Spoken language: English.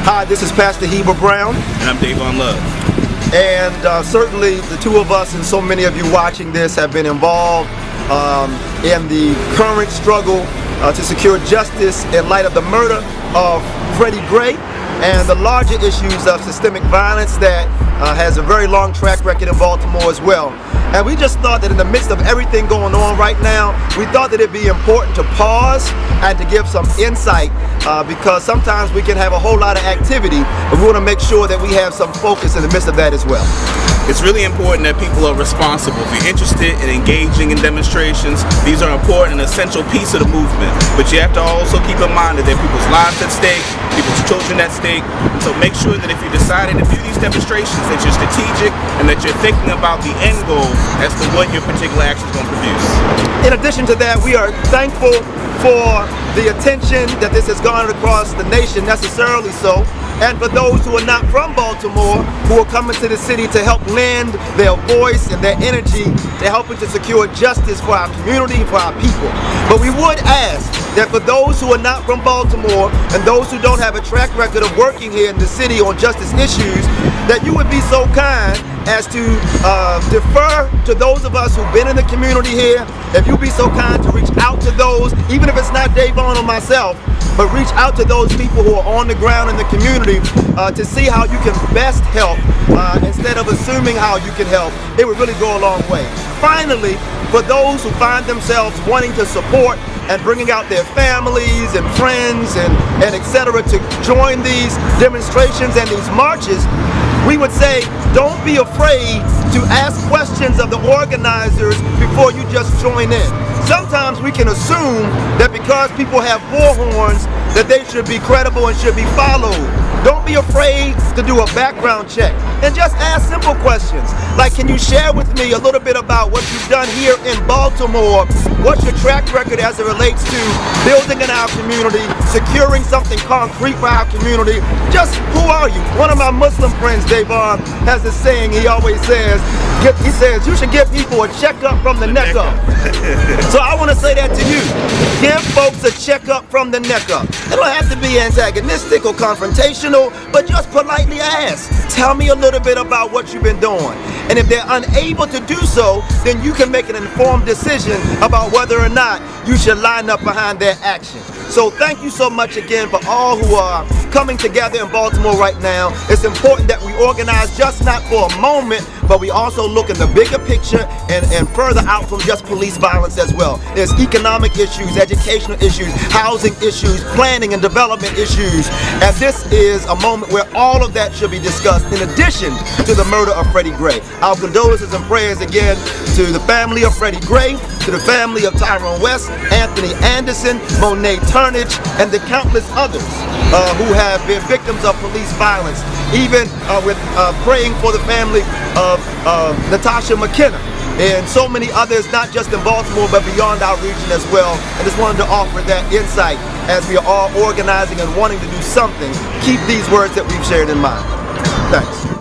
Hi, this is Pastor Heber Brown. And I'm Davon Love. And certainly the two of us and so many of you watching this have been involved in the current struggle to secure justice in light of the murder of Freddie Gray and the larger issues of systemic violence that has a very long track record in Baltimore as well. And we just thought that in the midst of everything going on right now, we thought that it'd be important to pause and to give some insight because sometimes we can have a whole lot of activity, but we want to make sure that we have some focus in the midst of that as well. It's really important that people are responsible. If you're interested in engaging in demonstrations, these are important and essential piece of the movement. But you have to also keep in mind that there are people's lives at stake, people's children at stake. And so make sure that if you're deciding to do these demonstrations, that you're strategic and that you're thinking about the end goal as to what your particular action is going to produce. In addition to that, we are thankful for the attention that this has garnered across the nation, necessarily so, and for those who are not from Baltimore, who are coming to the city to help lend their voice and their energy to helping to secure justice for our community and for our people. But we would ask that for those who are not from Baltimore and those who don't have a track record of working here in the city on justice issues, that you would be so kind as to defer to those of us who've been in the community here. If you'd be so kind to reach out to those, even if it's not Davon or myself, but reach out to those people who are on the ground in the community to see how you can best help instead of assuming how you can help. It would really go a long way. Finally, for those who find themselves wanting to support and bringing out their families and friends and etc. to join these demonstrations and these marches, we would say don't be afraid to ask questions of the organizers before you just join in. Sometimes we can assume that because people have bullhorns that they should be credible and should be followed. Don't be afraid to do a background check and just ask simple questions like, can you share with me a little bit about what you've done here in Baltimore? What's your track record as it relates to building in our community, securing something concrete for our community? Just who are you? One of my Muslim friends, Davon, has this saying he always says, he says, you should give people a checkup from the neck up. So I want to say that to you. Give folks a checkup from the neck up. It don't have to be antagonistic or confrontational, but just politely ask. Tell me a little bit about what you've been doing. And if they're unable to do so, then you can make an informed decision about whether or not you should line up behind their action. So thank you so much again for all who are coming together in Baltimore right now. It's important that we organize just not for a moment, but we also look in the bigger picture and further out from just police violence as well. There's economic issues, educational issues, housing issues, planning and development issues. And this is a moment where all of that should be discussed in addition to the murder of Freddie Gray. Our condolences and prayers again to the family of Freddie Gray, to the family of Tyrone West, Anthony Anderson, Monet Turnage, and the countless others who have been victims of police violence, even with praying for the family of Natasha McKenna and so many others, not just in Baltimore, but beyond our region as well. I just wanted to offer that insight as we are all organizing and wanting to do something. Keep these words that we've shared in mind. Thanks.